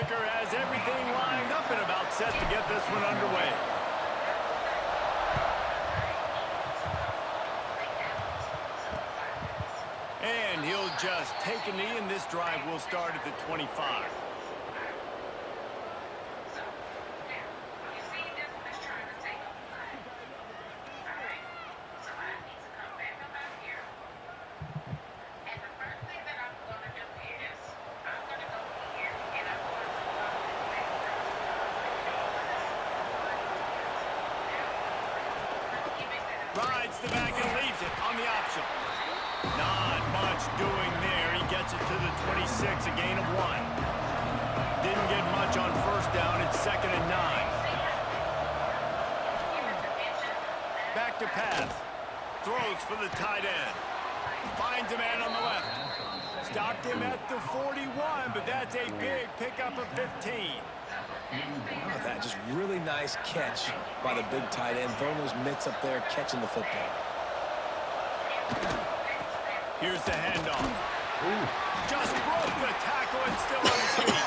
kicker has everything lined up and about set to get this one underway. And he'll just take a knee, and this drive will start at the 25. Rides the back and leaves it on the option. Not much doing there. He gets it to the 26, a gain of 1. Didn't get much on first down. It's 2nd and 9. Back to pass. Throws for the tight end. Finds a man on the left. Stopped him at the 41, but that's a big pickup of 15. Oh, that just really nice catch by the big tight end. Throwing those mitts up there, catching the football. Here's the handoff. Just broke the tackle and still on his feet.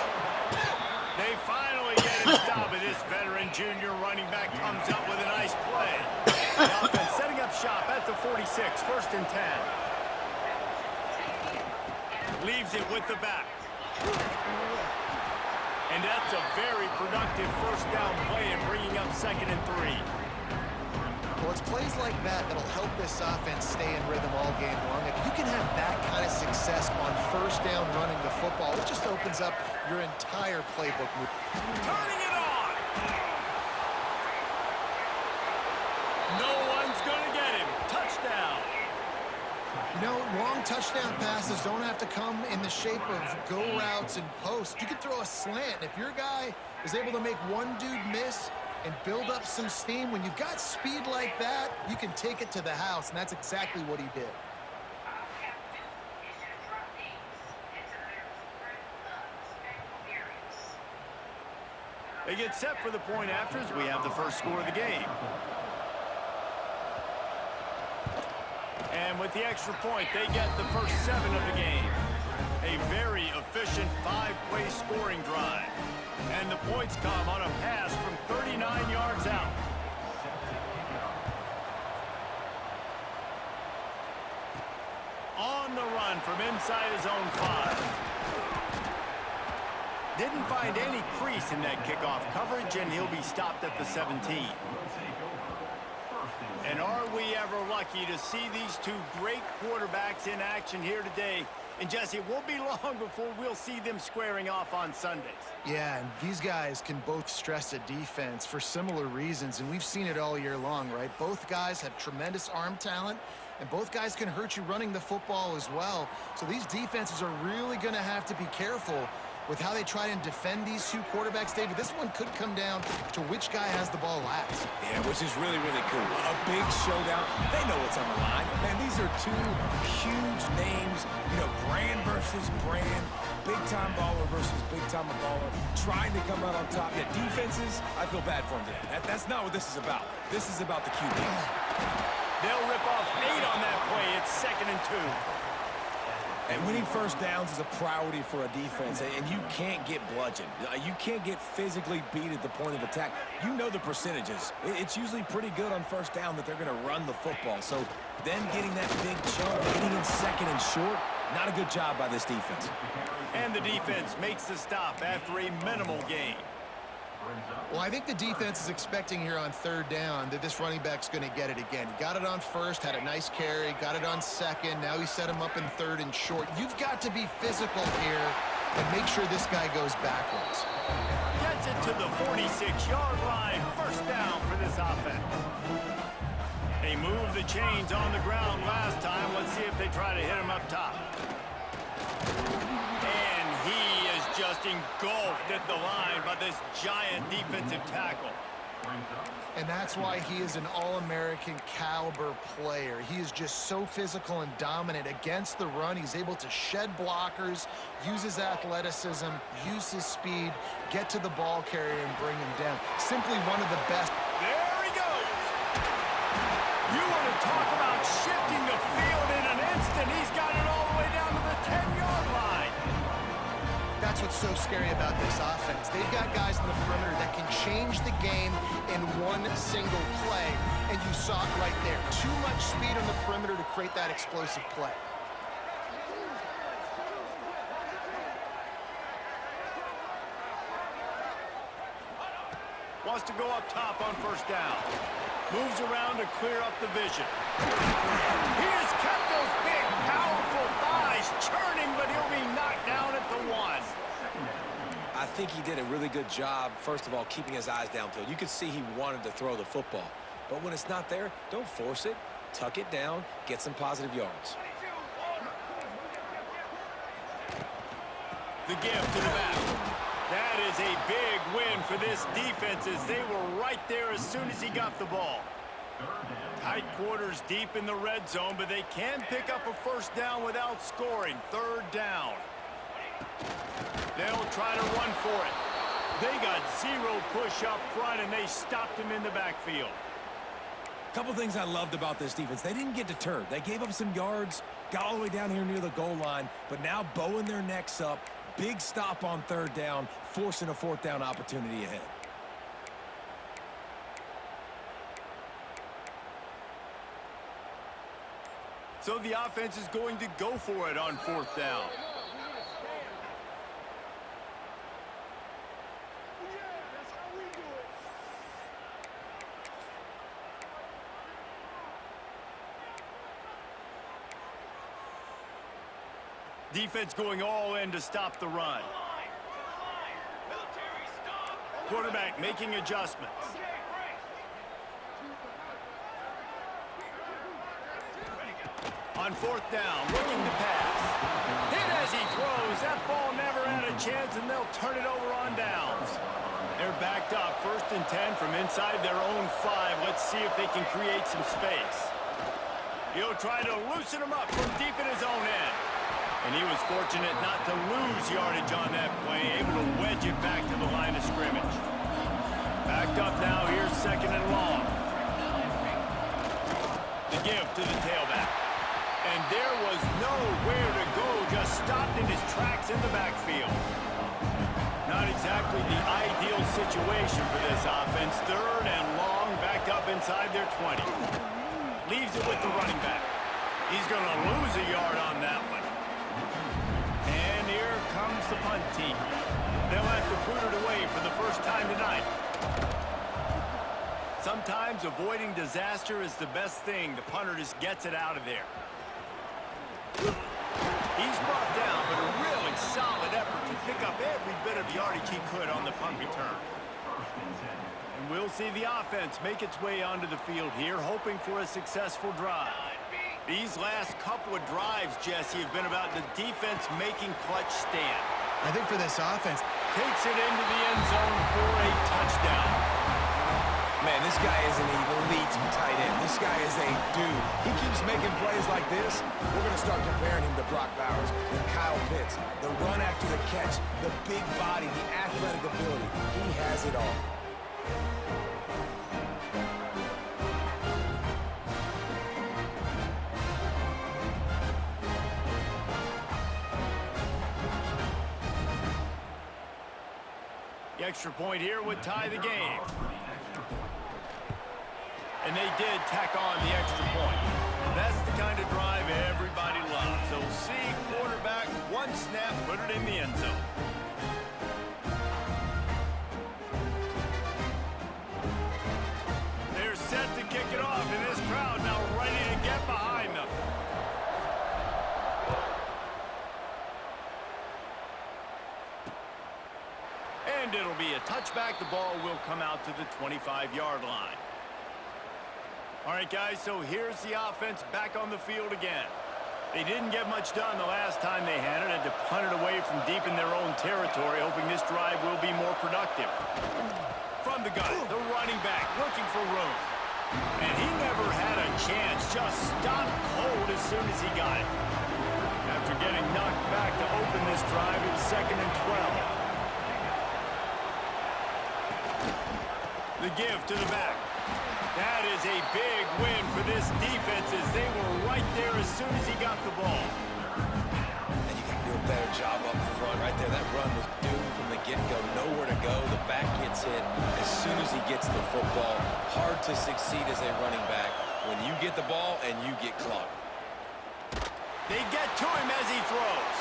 They finally get him stopped, and this veteran junior running back comes up with a nice play. The offense setting up shop at the 46, 1st and 10. Leaves it with the back. And that's a very productive first down play and bringing up 2nd and 3. Well, it's plays like that that'll help this offense stay in rhythm all game long. If you can have that kind of success on first down running the football, it just opens up your entire playbook. Turning it on! No one's going to get him. Touchdown! You know, long touchdown passes don't have to come in the shape of go routes and posts. You can throw a slant. If your guy is able to make one dude miss and build up some steam, when you've got speed like that, you can take it to the house, and that's exactly what he did. They get set for the point after as we have the first score of the game. And with the extra point, they get the first 7 of the game. A very efficient 5-play scoring drive. And the points come on a pass from 39 yards out. On the run from inside his own 5. Didn't find any crease in that kickoff coverage, and he'll be stopped at the 17. And are we ever lucky to see these two great quarterbacks in action here today? And Jesse, it won't be long before we'll see them squaring off on Sundays. Yeah, and these guys can both stress a defense for similar reasons, and we've seen it all year long, right? Both guys have tremendous arm talent, and both guys can hurt you running the football as well. So these defenses are really going to have to be careful with how they try and defend these two quarterbacks, David. This one could come down to which guy has the ball last. Yeah, which is really, really cool. A big showdown. They know what's on the line. Man, these are two huge names. You know, brand versus brand. Big-time baller versus big-time baller. Trying to come out on top. Yeah, defenses, I feel bad for them, Dan. That's not what this is about. This is about the QB. They'll rip off 8 on that play. It's 2nd and 2. And winning first downs is a priority for a defense, and you can't get bludgeoned. You can't get physically beat at the point of attack. You know the percentages. It's usually pretty good on first down that they're going to run the football. So them getting that big chunk, getting in 2nd and short, not a good job by this defense. And the defense makes the stop after a minimal gain. Well, I think the defense is expecting here on 3rd down that this running back's going to get it again. He got it on 1st, had a nice carry, got it on 2nd. Now he set him up in 3rd and short. You've got to be physical here and make sure this guy goes backwards. Gets it to the 46-yard line. First down for this offense. They moved the chains on the ground last time. Let's see if they try to hit him up top. And he is just engulfed at the line by this giant defensive tackle. And that's why he is an all-American caliber player. He is just so physical and dominant against the run. He's able to shed blockers, use his athleticism, use his speed, get to the ball carrier and bring him down. Simply one of the best. There he goes. You want to talk about shifting the field in an instant. He's got it all the way down to the 10-yard line. that's what's so scary about this offense. They've got guys in the perimeter that can change the game in one single play, and you saw it right there. Too much speed on the perimeter to create that explosive play. Wants to go up top on first down. Moves around to clear up the vision. He has kept those big, powerful thighs churning, but he'll be knocked down at the 1. I think he did a really good job, first of all, keeping his eyes downfield. You could see he wanted to throw the football. But when it's not there, don't force it. Tuck it down, get some positive yards. The give to the back. That is a big win for this defense as they were right there as soon as he got the ball. Tight quarters deep in the red zone, but they can pick up a first down without scoring. Third down. They'll try to run for it. They got zero push up front, and they stopped him in the backfield. Couple things I loved about this defense. They didn't get deterred. They gave up some yards, got all the way down here near the goal line, but now bowing their necks up. Big stop on third down, forcing a fourth down opportunity ahead. So the offense is going to go for it on fourth down. Defense going all in to stop the run. Quarterback making adjustments. On fourth down, looking to pass. Hit as he throws. That ball never had a chance, and they'll turn it over on downs. They're backed up, 1st and 10 from inside their own 5. Let's see if they can create some space. He'll try to loosen him up from deep in his own end. And he was fortunate not to lose yardage on that play, able to wedge it back to the line of scrimmage. Backed up now, here's 2nd and long. The give to the tailback. And there was nowhere to go, just stopped in his tracks in the backfield. Not exactly the ideal situation for this offense. 3rd and long, back up inside their 20. Leaves it with the running back. He's going to lose a yard on that one. And here comes the punt team. They'll have to put it away for the first time tonight. Sometimes avoiding disaster is the best thing. The punter just gets it out of there. He's brought down, but a really solid effort to pick up every bit of yardage he could on the punt return. And we'll see the offense make its way onto the field here, hoping for a successful drive. These last couple of drives, Jesse, have been about the defense making clutch stand. I think for this offense, Takes it into the end zone for a touchdown. Man, this guy is an elite tight end. This guy is a dude. He keeps making plays like this. We're going to start comparing him to Brock Bowers and Kyle Pitts. The run after the catch, the big body, the athletic ability. He has it all. The extra point here would tie the game. And they did tack on the extra point. That's the kind of drive everybody loves. So see quarterback, one snap, put it in the end zone. They're set to kick it off, and this crowd now ready to get behind them. And it'll be a touchback. The ball will come out to the 25-yard line. All right, guys, so here's the offense back on the field again. They didn't get much done the last time they had it. Had to punt it away from deep in their own territory, hoping this drive will be more productive. From the gun, the running back looking for room. And he never had a chance, just stopped cold as soon as he got it. After getting knocked back to open this drive, it's 2nd and 12. The give to the back. That is a big win for this defense as they were right there as soon as he got the ball. And you got to do a better job up front right there. That run was back gets hit as soon as he gets the football. Hard to succeed as a running back when you get the ball and you get clocked. They get to him as he throws.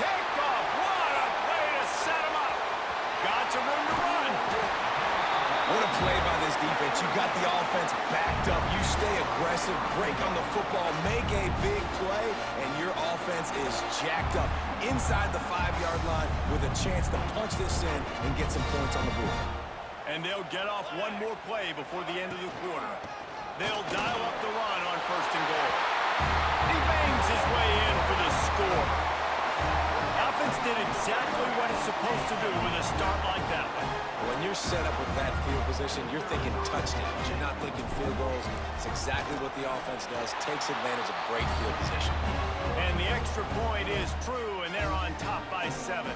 Picked off. What a play to set him up. Got some room to run. What a play by this defense. You got the offense backed up. You stay aggressive, break on the football, make a big play, and your offense is jacked up inside the 5-yard line with a chance to punch this in and get some points on the board. And they'll get off one more play before the end of the quarter. They'll dial up the run on 1st and goal. He bangs his way in for the score. Offense did exactly what it's supposed to do with a start like that one. When you're set up with that field position, you're thinking touchdowns. You're not thinking field goals. It's exactly what the offense does. Takes advantage of great field position. And the extra point is true, and they're on top by 7.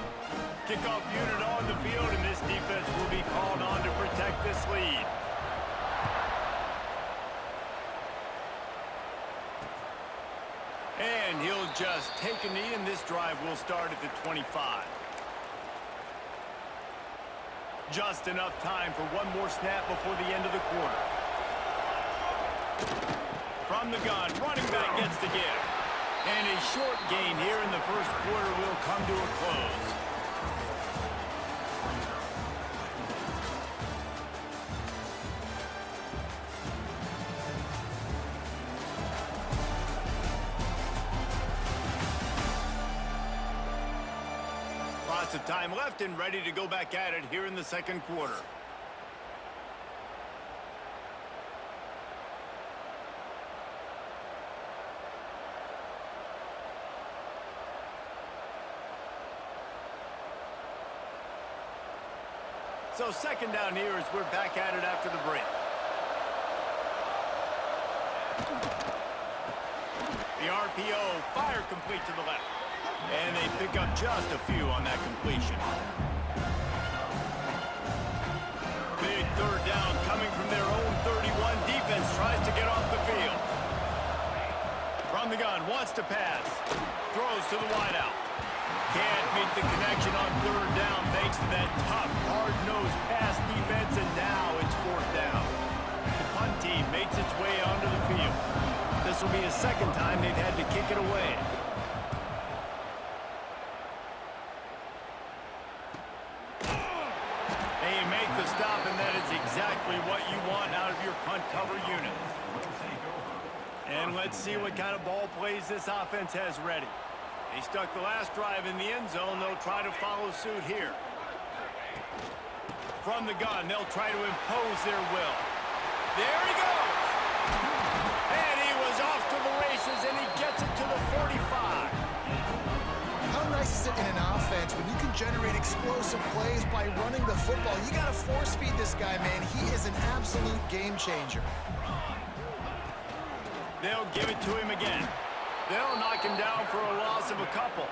Kickoff unit on the field, and this defense will be called on to protect this lead. And he'll just take a knee, and this drive will start at the 25. Just enough time for one more snap before the end of the quarter. From the gun, running back gets the give. And a short gain here in the first quarter will come to a close. Lots of time left and ready to go back at it here in the second quarter. So second down here as we're back at it after the break. The RPO, fire complete to the left. And they pick up just a few on that completion. Big third down coming from their own 31. Defense tries to get off the field. From the gun, wants to pass. Throws to the wideout. Can't meet the connection on third down thanks to that tough, hard-nosed pass defense, and now it's 4th down. The punt team makes its way onto the field. This will be a second time they've had to kick it away. They make the stop, and that is exactly what you want out of your punt cover unit. And let's see what kind of ball plays this offense has ready. They stuck the last drive in the end zone. They'll try to follow suit here. From the gun, they'll try to impose their will. There he goes! And he was off to the races, and he gets it to the 45. How nice is it in an offense when you can generate explosive plays by running the football? You got to force feed this guy, man. He is an absolute game changer. They'll give it to him again. They'll knock him down for a loss of a couple.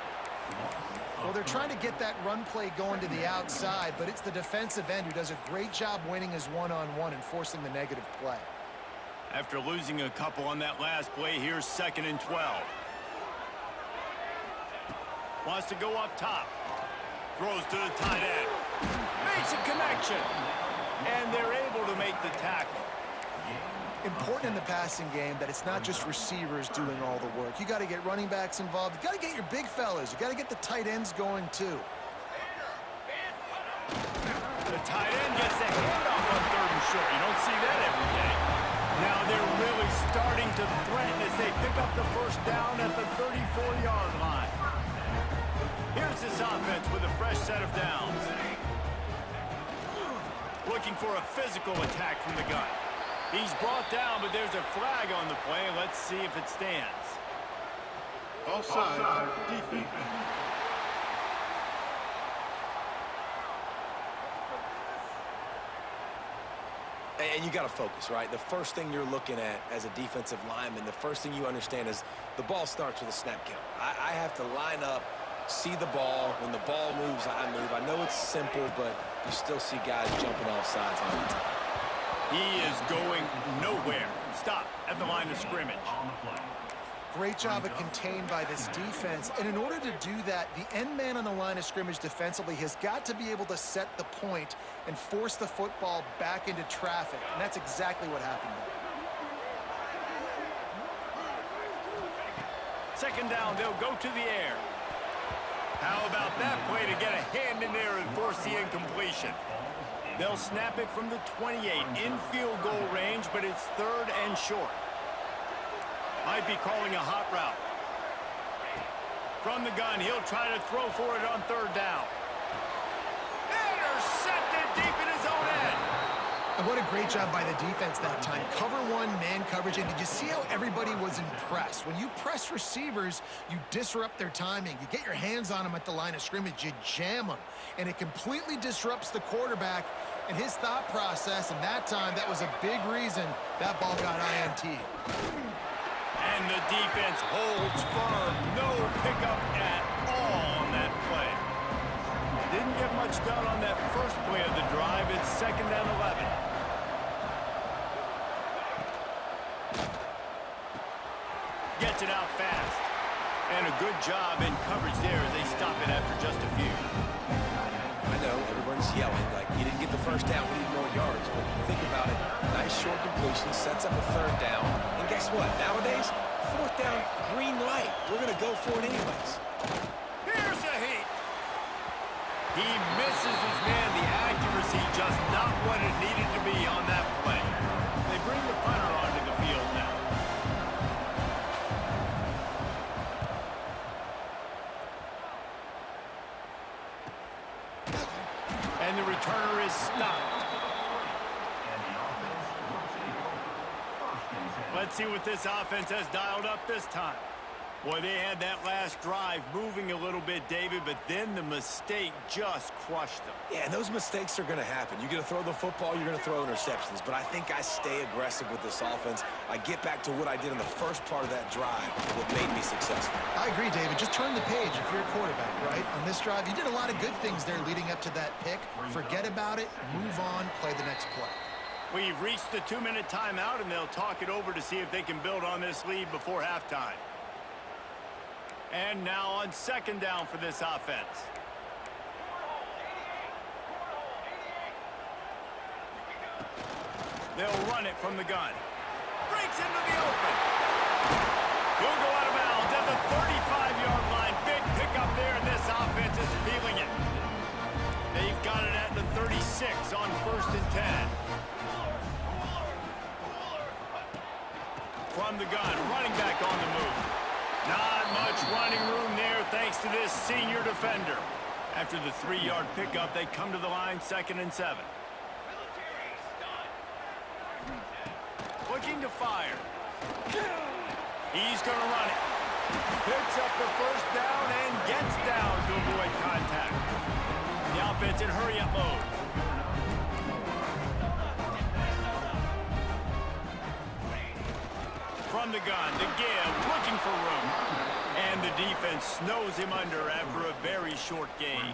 Well, they're trying to get that run play going to the outside, but it's the defensive end who does a great job winning his one-on-one and forcing the negative play. After losing a couple on that last play, here's 2nd and 12. Wants to go up top. Throws to the tight end. Makes a connection. And they're able to make the tackle. Important in the passing game that it's not just receivers doing all the work. You got to get running backs involved. You got to get your big fellas. You got to get the tight ends going too. The tight end gets the handoff on 3rd and short. You don't see that every day. Now they're really starting to threaten as they pick up the first down at the 34-yard line. Here's this offense with a fresh set of downs. Looking for a physical attack from the gun. He's brought down, but there's a flag on the play. Let's see if it stands. Offside, defense. And you got to focus, right? The first thing you're looking at as a defensive lineman, the first thing you understand is the ball starts with a snap count. I have to line up, see the ball. When the ball moves, I move. I know it's simple, but you still see guys jumping off sides all the time. He is going nowhere. Stop at the line of scrimmage. great job of contained by this defense. And in order to do that, the end man on the line of scrimmage defensively has got to be able to set the point and force the football back into traffic. And that's exactly what happened there. Second down, they'll go to the air. How about that play to get a hand in there and force the incompletion? They'll snap it from the 28 in field goal range, but it's 3rd and short. Might be calling a hot route. From the gun, he'll try to throw for it on 3rd down. Intercepted deep in his own end. And what a great job by the defense that time. Cover one, man coverage, and did you see how everybody was impressed? When you press receivers, you disrupt their timing. You get your hands on them at the line of scrimmage, you jam them, and it completely disrupts the quarterback and his thought process, and that time, that was a big reason that ball got INT. And the defense holds firm. No pickup at all on that play. Didn't get much done on that first play of the drive. It's 2nd and 11. Gets it out fast. And a good job in coverage there as they stop it after just a few. I know everyone's yelling like you didn't get the first down, we need more yards. But think about it, nice short completion, sets up a 3rd down. And guess what? Nowadays, 4th down, green light. We're going to go for it anyways. Here's a heat. He misses his man. The accuracy just not what it needed to be on that play. They bring the punter onto the field now. And the returner is stopped. Let's see what this offense has dialed up this time. Boy, they had that last drive moving a little bit, David, but then the mistake just crushed them. Yeah, and those mistakes are going to happen. You're going to throw the football, you're going to throw interceptions. But I think I stay aggressive with this offense. I get back to what I did in the first part of that drive, what made me successful. I agree, David. Just turn the page if you're a quarterback, right? On this drive, you did a lot of good things there leading up to that pick. Forget about it, move on, play the next play. We've reached the 2-minute timeout, and they'll talk it over to see if they can build on this lead before halftime. And now on 2nd down for this offense. They'll run it from the gun. Breaks into the open. He'll go out of bounds at the 35-yard line. Big pickup there, and this offense is feeling it. They've got it at the 36 on 1st and 10. From the gun, running back on the move. Not much running room there thanks to this senior defender. After the 3-yard pickup, they come to the line 2nd and 7. Looking to fire. He's going to run it. Picks up the 1st down and gets down to avoid contact. The offense in hurry-up mode. From the gun, the give, looking for room. And the defense snows him under after a very short gain.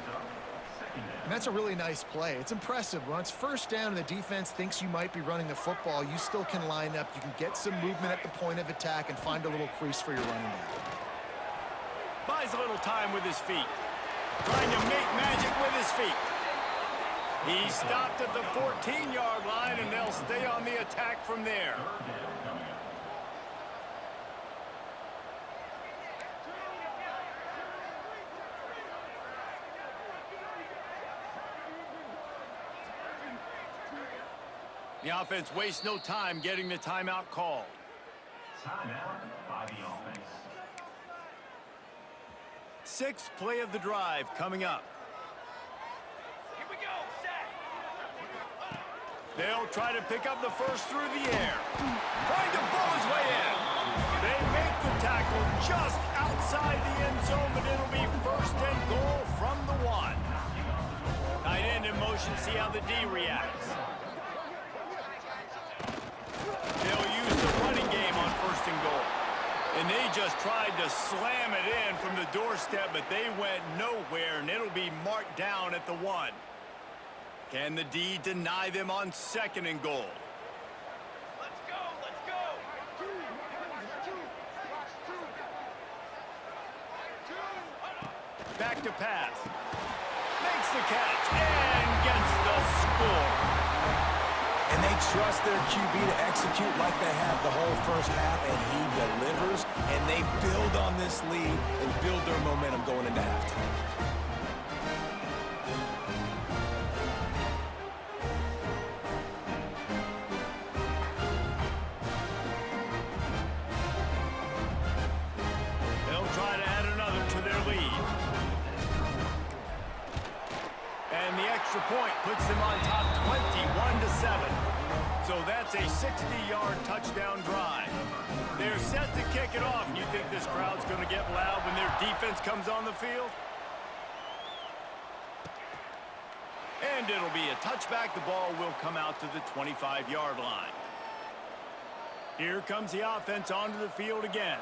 And that's a really nice play. It's impressive. When it's 1st down and the defense thinks you might be running the football, you still can line up. You can get some movement at the point of attack and find a little crease for your running back. Buys a little time with his feet. Trying to make magic with his feet. He stopped at the 14-yard line, and they'll stay on the attack from there. The offense wastes no time getting the timeout called. Timeout by the offense. 6th play of the drive coming up. Here we go, set. They'll try to pick up the first through the air. Trying to blow his way in. They make the tackle just outside the end zone, but it'll be 1st and goal from the 1. Tight end in motion, see how the D reacts. They'll use the running game on 1st and goal. And they just tried to slam it in from the doorstep, but they went nowhere, and it'll be marked down at the 1. Can the D deny them on 2nd and goal? Let's go, let's go. back to pass. Makes the catch and gets the score. And they trust their QB to execute like they have the whole first half, and he delivers, and they build on this lead and build their momentum going into halftime. They'll try to add another to their lead. And the extra point puts them on top 21-7. So that's a 60-yard touchdown drive. They're set to kick it off. You think this crowd's going to get loud when their defense comes on the field? And it'll be a touchback. The ball will come out to the 25-yard line. Here comes the offense onto the field again.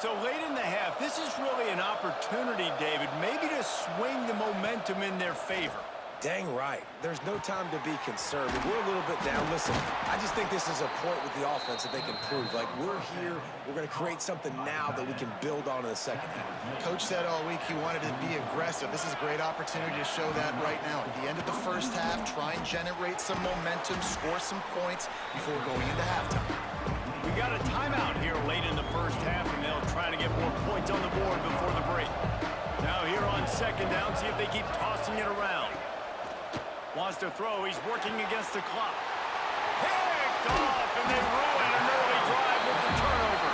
So late in the half, this is really an opportunity, David, maybe to swing the momentum in their favor. Dang right. There's no time to be conservative. We're a little bit down. Listen, I just think this is a point with the offense that they can prove. Like, we're here, we're going to create something now that we can build on in the second half. Coach said all week he wanted to be aggressive. This is a great opportunity to show that right now. At the end of the first half, try and generate some momentum, score some points before going into halftime. We got a timeout here late in the first half, and they'll try to get more points on the board before the break. Now here on second down, see if they keep tossing it around. Wants to throw. He's working against the clock. Picked off, and they ruin an early drive with the turnover.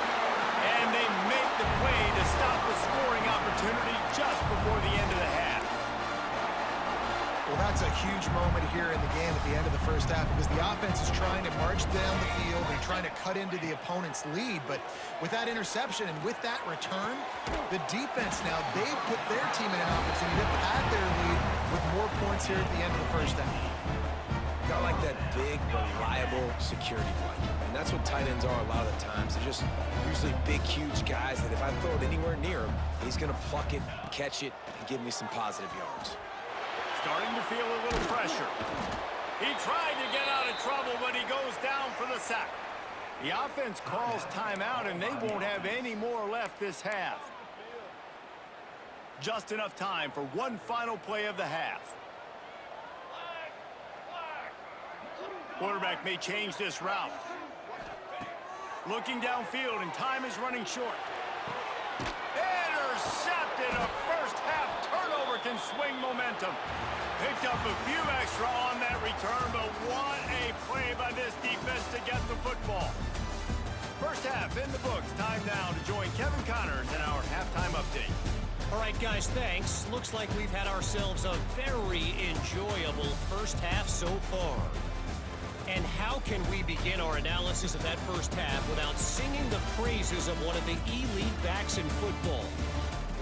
And they make the play to stop the scoring opportunity just before the end of the half. Well, that's a huge moment here in the game at the end of the first half because the offense is trying to march down the field and trying to cut into the opponent's lead. But with that interception and with that return, the defense now, they've put their team in an opportunity to pad their lead with more points here at the end of the first half. Got like that big, reliable security blanket. And that's what tight ends are a lot of the times. They're just usually big, huge guys that if I throw it anywhere near him, he's going to pluck it, catch it, and give me some positive yards. Starting to feel a little pressure. He tried to get out of trouble, but he goes down for the sack. The offense calls timeout, and they won't have any more left this half. Just enough time for one final play of the half. Quarterback may change this route. Looking downfield, and time is running short. Intercepted. A first half turnover can swing momentum. Picked up a few extra on that return, but what a play by this defense to get the football. First half in the books. Time now to join Kevin Connors in our halftime update. All right, guys, thanks. Looks like we've had ourselves a very enjoyable first half so far. And how can we begin our analysis of that first half without singing the praises of one of the elite backs in football?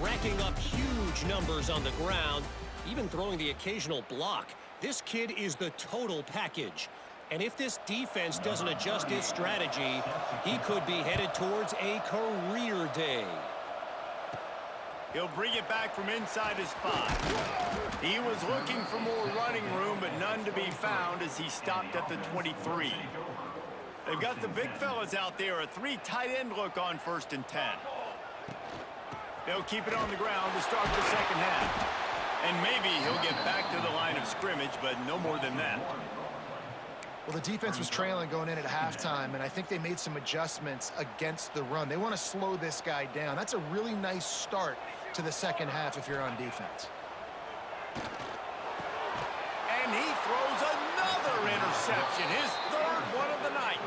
Racking up huge numbers on the ground, even throwing the occasional block. This kid is the total package. And if this defense doesn't adjust its strategy, he could be headed towards a career day. He'll bring it back from inside his 5. He was looking for more running room, but none to be found as he stopped at the 23. They've got the big fellas out there, a 3 tight end look on 1st and 10. They'll keep it on the ground to start the second half. And maybe he'll get back to the line of scrimmage, but no more than that. Well, the defense was trailing going in at halftime, and I think they made some adjustments against the run. They want to slow this guy down. That's a really nice start to the second half if you're on defense. And he throws another interception, his 3rd one of the night.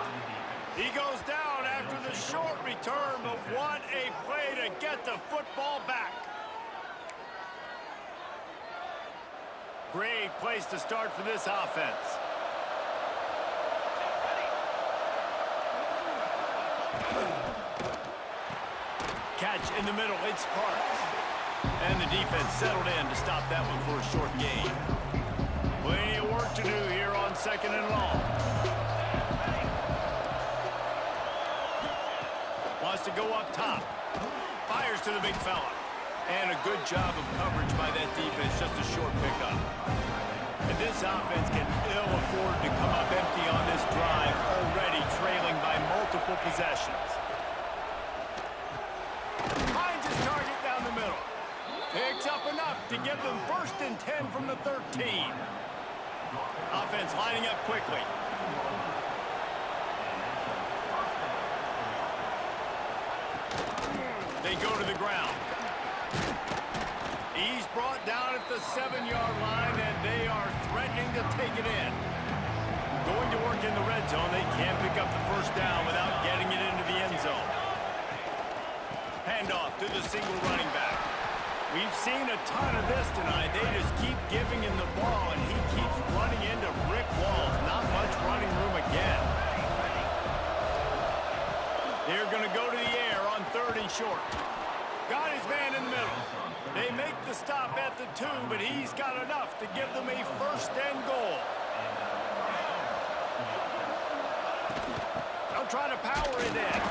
He goes down after the short return, but what a play to get the football back. Great place to start for this offense. Catch in the middle, it's Parks. And the defense settled in to stop that one for a short gain. Plenty of work to do here on 2nd and long. Wants to go up top. Fires to the big fella. And a good job of coverage by that defense, just a short pickup. And this offense can ill afford to come up empty on this drive, already trailing by multiple possessions. Finds his target down the middle. Picks up enough to give them 1st and 10 from the 13. Offense lining up quickly. They go to the ground. He's brought down at the 7-yard line, and they are threatening to take it in. Going to work in the red zone. They can't pick up the 1st down without getting it into the end zone. Handoff to the single running back. We've seen a ton of this tonight. They just keep giving him the ball, and he keeps running into brick walls. Not much running room again. They're going to go to the air on 3rd and short. Got his man in the middle. They make the stop at the 2, but he's got enough to give them a 1st and goal. They'll try to power it in.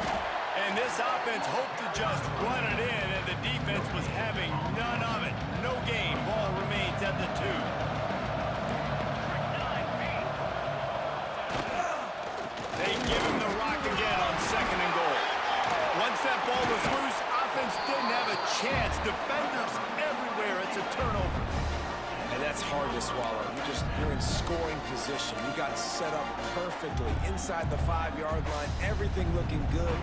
And this offense hoped to just run it in, and the defense was having none of it. No gain. Ball remains at the 2. They give him the rock again on 2nd and goal. Once that ball was loose, offense didn't have a chance. Defenders everywhere. It's a turnover. And that's hard to swallow. You're in scoring position. You got set up perfectly inside the 5-yard line. Everything looking good.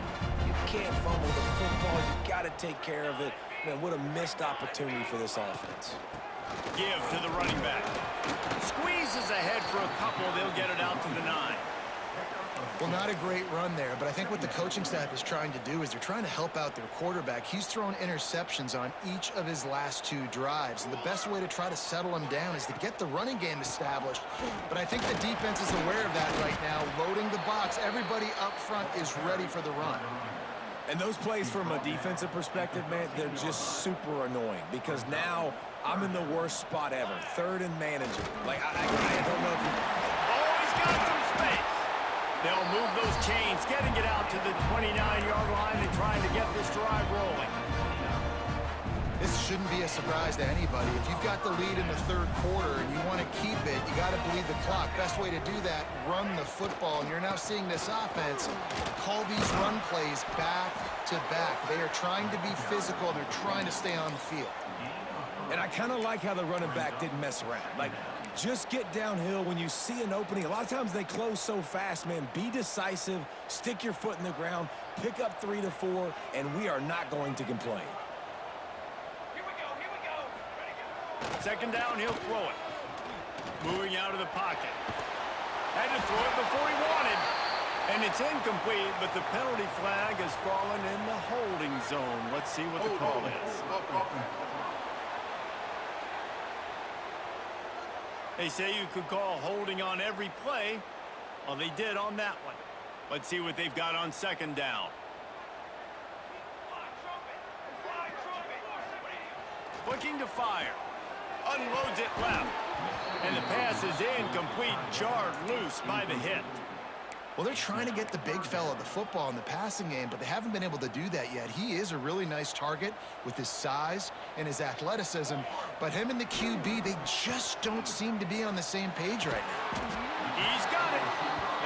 You can't fumble the football. You got to take care of it. Man, what a missed opportunity for this offense. Give to the running back. Squeezes ahead for a couple. They'll get it out to the 9. Well, not a great run there, but I think what the coaching staff is trying to do is they're trying to help out their quarterback. He's thrown interceptions on each of his last 2 drives, and the best way to try to settle him down is to get the running game established. But I think the defense is aware of that right now, loading the box. Everybody up front is ready for the run. And those plays from a defensive perspective, man, they're just super annoying because now I'm in the worst spot ever. 3rd and manager. Like, I don't know if you... Oh, he's got some space. They'll move those chains, getting it out to the 29-yard line and trying to get this drive rolling. This shouldn't be a surprise to anybody. If you've got the lead in the 3rd quarter and you want to keep it, you got to bleed the clock. Best way to do that, run the football. And you're now seeing this offense call these run plays back to back. They are trying to be physical. They're trying to stay on the field. And I kind of like how the running back didn't mess around. Like, just get downhill when you see an opening. A lot of times they close so fast, man. Be decisive, stick your foot in the ground, pick up 3 to 4, and we are not going to complain. Here we go. Ready, go. 2nd down, he'll throw it. Moving out of the pocket. Had to throw it before he wanted. And it's incomplete, but the penalty flag has fallen in the holding zone. Let's see what the call is. They say you could call holding on every play. Well, they did on that one. Let's see what they've got on 2nd down. Looking to fire. Unloads it left. And the pass is incomplete, jarred loose by the hit. Well, they're trying to get the big fella the football in the passing game, but they haven't been able to do that yet. He is a really nice target with his size and his athleticism, but him and the QB, they just don't seem to be on the same page right now. He's got it.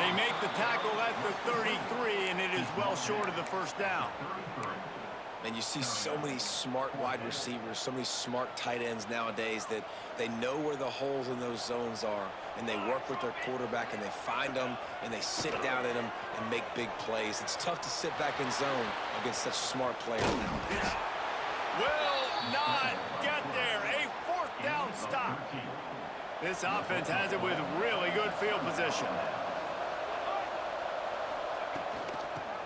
They make the tackle at the 33, and it is well short of the 1st down. And you see so many smart wide receivers, so many smart tight ends nowadays that they know where the holes in those zones are, and they work with their quarterback, and they find them, and they sit down in them and make big plays. It's tough to sit back in zone against such smart players nowadays. Will not get there. A 4th down stop. This offense has it with really good field position.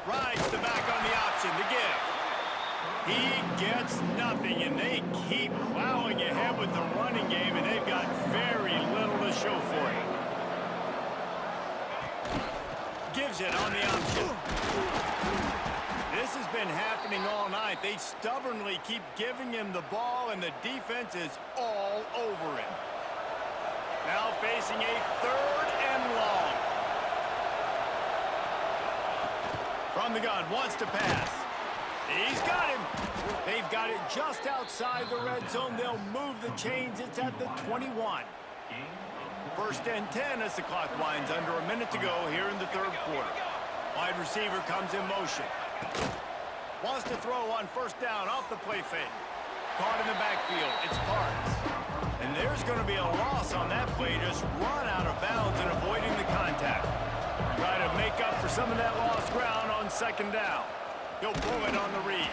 Rides the back on the option to give. He gets nothing, and they keep plowing ahead with the running game, and they've got very little to show for it. Gives it on the option. This has been happening all night. They stubbornly keep giving him the ball, and the defense is all over it. Now facing a 3rd and long. From the gun, wants to pass. He's got him. They've got it just outside the red zone. They'll move the chains. It's at the 21. 1st and 10 as the clock winds under a minute to go here in the 3rd quarter. Wide receiver comes in motion. Wants to throw on 1st down off the play fake. caught in the backfield. It's Parks. And there's going to be a loss on that play. Just run out of bounds and avoiding the contact. Try to make up for some of that lost ground on second down. He'll pull it on the read.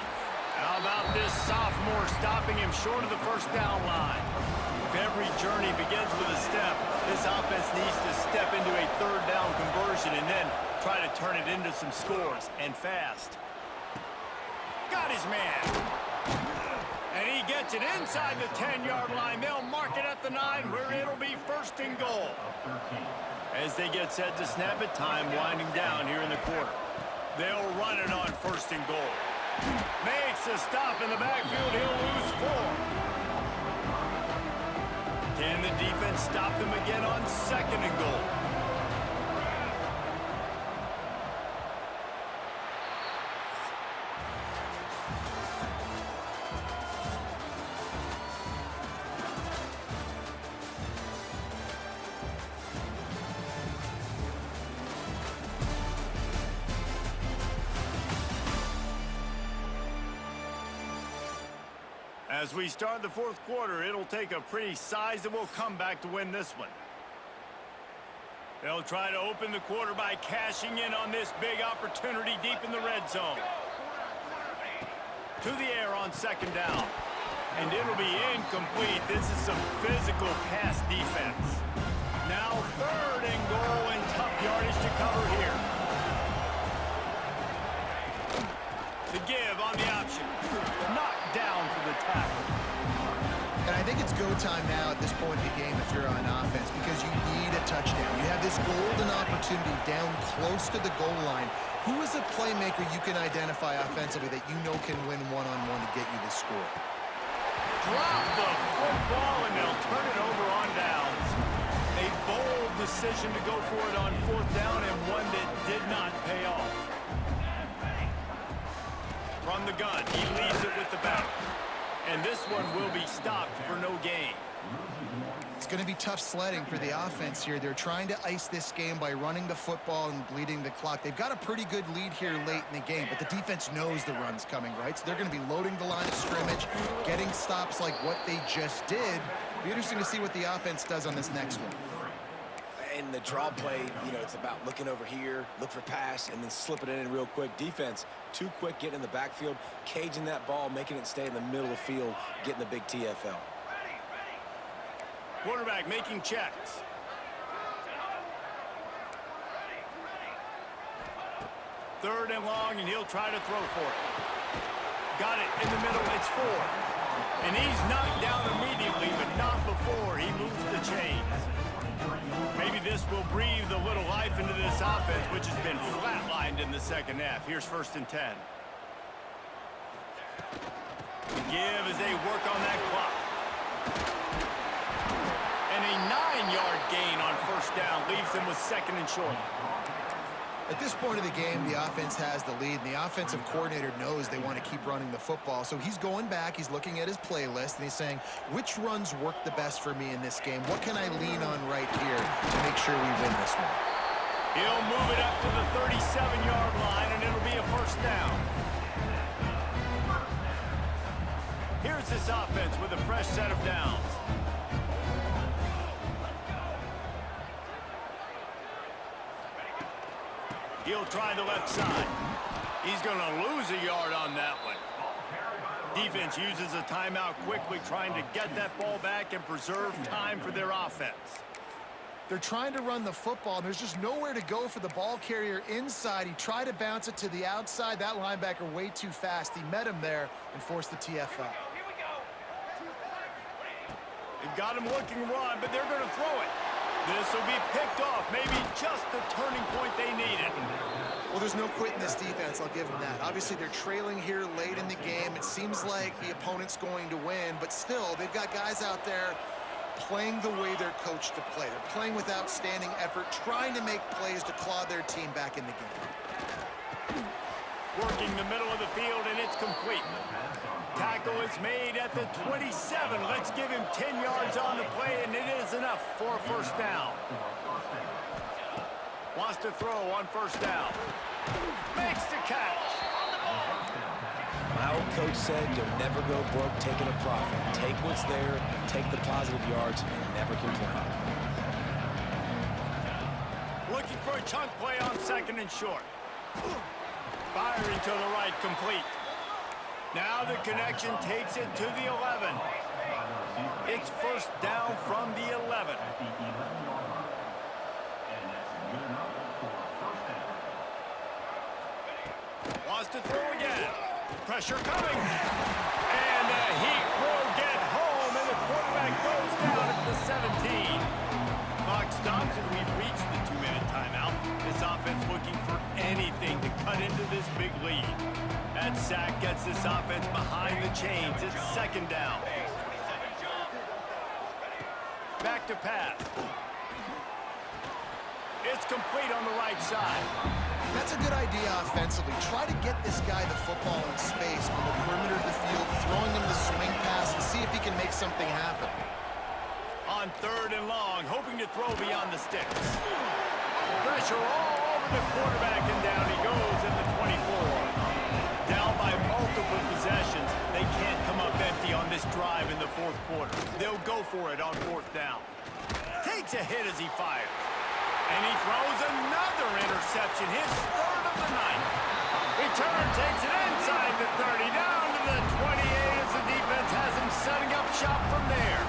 How about this sophomore stopping him short of the first down line? If every journey begins with a step, this offense needs to step into a third down conversion and then try to turn it into some scores, and fast. Got his man. And he gets it inside the 10-yard line. They'll mark it at the 9 where it'll be first and goal. As they get set to snap it, time winding down here in the quarter. They'll run it on first and goal. Makes a stop in the backfield. He'll lose 4. Can the defense stop them again on second and goal? As we start the fourth quarter, it'll take a pretty sizable comeback to win this one. They'll try to open the quarter by cashing in on this big opportunity deep in the red zone. To the air on second down. And it'll be incomplete. This is some physical pass defense. Now third and goal and tough yardage to cover here. The give on the option. Knocked down for the tackle. And I think it's go time now at this point in the game if you're on offense because you need a touchdown. You have this golden opportunity down close to the goal line. Who is a playmaker you can identify offensively that you know can win one-on-one to get you the score? Drop the football and they'll turn it over on downs. A bold decision to go for it on fourth down and one that did not pay off. From the gun, he leaves it with the back. And this one will be stopped for no gain. It's going to be tough sledding for the offense here. They're trying to ice this game by running the football and bleeding the clock. They've got a pretty good lead here late in the game, but the defense knows the run's coming, right? So they're going to be loading the line of scrimmage, getting stops like what they just did. It'll be interesting to see what the offense does on this next one. In the draw play, you know, it's about looking over here, look for pass, and then slipping it in real quick. Defense, too quick getting in the backfield, caging that ball, making it stay in the middle of the field, getting the big TFL. Quarterback making checks. Third and long, and he'll try to throw for it. Got it in the middle, it's 4. And he's knocked down immediately, but not before he moves the chains. Maybe this will breathe a little life into this offense, which has been flatlined in the second half. Here's first and 10. Give as they work on that clock. And a 9-yard gain on first down leaves them with second and short. At this point of the game, the offense has the lead, and the offensive coordinator knows they want to keep running the football. So he's going back, he's looking at his playlist, and he's saying, which runs work the best for me in this game? What can I lean on right here to make sure we win this one? He'll move it up to the 37-yard line, and it'll be a first down. Here's this offense with a fresh set of downs. He'll try the left side. He's going to lose a yard on that one. Defense uses a timeout quickly, trying to get that ball back and preserve time for their offense. They're trying to run the football, and there's just nowhere to go for the ball carrier inside. He tried to bounce it to the outside. That linebacker way too fast. He met him there and forced the TFL. They've got him looking run, but they're going to throw it. This will be picked off, maybe just the turning point they needed. Well, there's no quit in this defense, I'll give them that. Obviously, they're trailing here late in the game. It seems like the opponent's going to win, but still, they've got guys out there playing the way they're coached to play. They're playing with outstanding effort, trying to make plays to claw their team back in the game. Working the middle of the field, and it's complete. Tackle is made at the 27. Let's give him 10 yards on the play, and it is enough for a first down. Wants to throw on first down. Makes the catch. How old coach said, you'll never go broke taking a profit. Take what's there, take the positive yards, and never complain. Looking for a chunk play on second and short. Firing to the right, complete. Now the connection takes it to the 11. It's first down from the 11. Wants to throw again. Pressure coming. And the heat will get home, and the quarterback goes down at the 17. Clock stops, and we've reached the 2-minute timeout. This offense looking for anything to cut into this big lead. That sack gets this offense behind the chains. It's second down. Back to pass. It's complete on the right side. That's a good idea offensively. Try to get this guy the football in space on the perimeter of the field, throwing him the swing pass and see if he can make something happen. On third and long, hoping to throw beyond the sticks. Pressure all over the quarterback, and down he goes at the 24. Down by multiple possessions. They can't come up empty on this drive in the fourth quarter. They'll go for it on fourth down. Takes a hit as he fires. And he throws another interception, his third of the night. Return takes it inside the 30, down to the 28 as the defense has him setting up shop from there.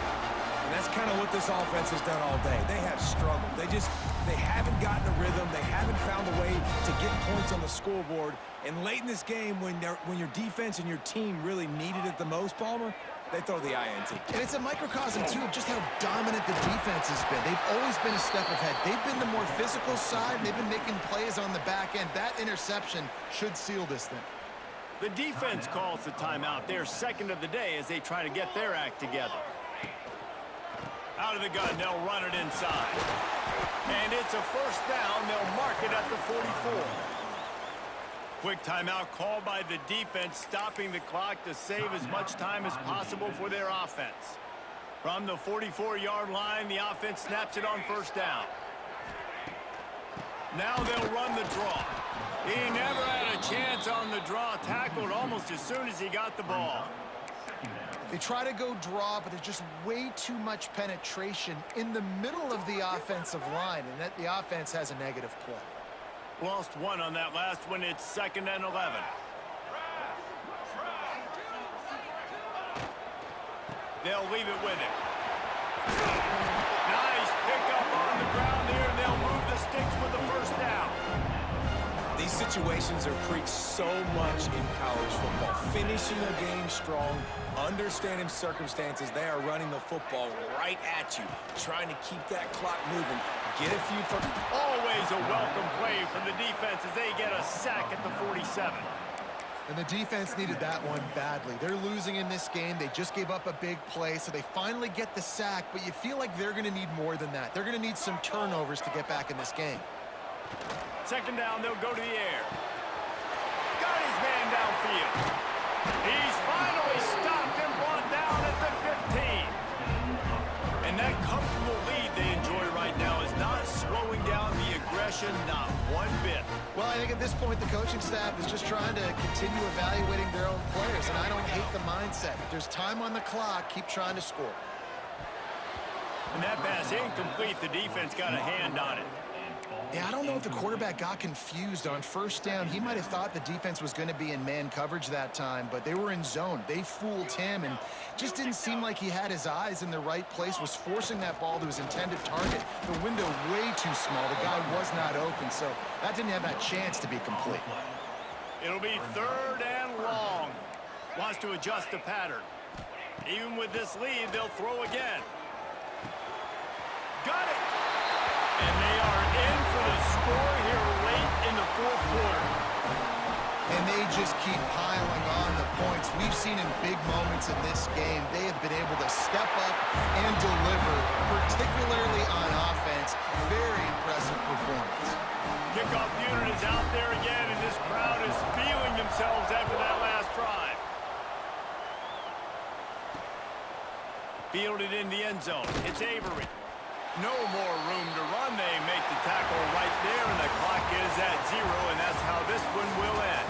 And that's kind of what this offense has done all day. They have struggled. They haven't gotten a rhythm. They haven't found a way to get points on the scoreboard. And late in this game, when your defense and your team really needed it the most, Palmer, they throw the INT. And it's a microcosm, too, of just how dominant the defense has been. They've always been a step ahead. They've been the more physical side. They've been making plays on the back end. That interception should seal this thing. The defense calls the timeout. They're second of the day as they try to get their act together. Out of the gun, they'll run it inside. And it's a first down. They'll mark it at the 44. Quick timeout called by the defense, stopping the clock to save as much time as possible for their offense. From the 44-yard line, the offense snaps it on first down. Now they'll run the draw. He never had a chance on the draw, tackled almost as soon as he got the ball. They try to go draw, but there's just way too much penetration in the middle of the offensive line, and that the offense has a negative play. Lost one on that last one. It's second and 11. They'll leave it with him. Nice pickup on the ground there. They'll move the sticks with the first down. These situations are preached so much in college football. Finishing a game strong, understanding circumstances. They are running the football right at you, trying to keep that clock moving. Get a few for... Always a welcome play from the defense as they get a sack at the 47. And the defense needed that one badly. They're losing in this game. They just gave up a big play, so they finally get the sack, but you feel like they're going to need more than that. They're going to need some turnovers to get back in this game. Second down, they'll go to the air. Got his man downfield. He's finally stopped and brought down at the 15. And that comfortable lead they enjoy right now is not slowing down the aggression, not one bit. Well, I think at this point, the coaching staff is just trying to continue evaluating their own players, and I don't hate the mindset. If there's time on the clock, keep trying to score. And that pass incomplete. The defense got a hand on it. Yeah, I don't know if the quarterback got confused on first down. He might have thought the defense was going to be in man coverage that time, but they were in zone. They fooled him, and just didn't seem like he had his eyes in the right place, was forcing that ball to his intended target. The window way too small. The guy was not open, so that didn't have that chance to be complete. It'll be third and long. Wants to adjust the pattern. Even with this lead, they'll throw again. Got it! And they are in for the score here late in the fourth quarter. And they just keep piling on the points. We've seen in big moments in this game, they have been able to step up and deliver, particularly on offense. Very impressive performance. Kickoff unit is out there again, and this crowd is feeling themselves after that last drive. Fielded in the end zone. It's Avery. No more room to run. They make the tackle right there, and the clock is at 0, and that's how this one will end.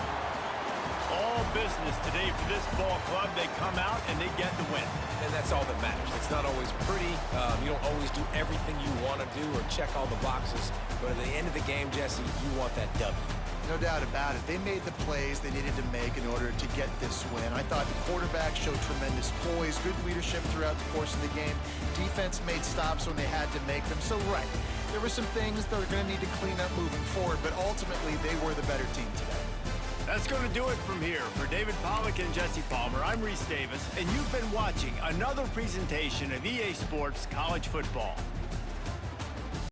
All business today for this ball club. They come out and they get the win. And that's all that matters. It's not always pretty. You don't always do everything you want to do or check all the boxes. But at the end of the game, Jesse, you want that W. No doubt about it. They made the plays they needed to make in order to get this win. I thought the quarterback showed tremendous poise, good leadership throughout the course of the game. Defense made stops when they had to make them. So, right, there were some things they're going to need to clean up moving forward, but ultimately they were the better team today. That's going to do it from here. For David Pollack and Jesse Palmer, I'm Reese Davis, and you've been watching another presentation of EA Sports College Football.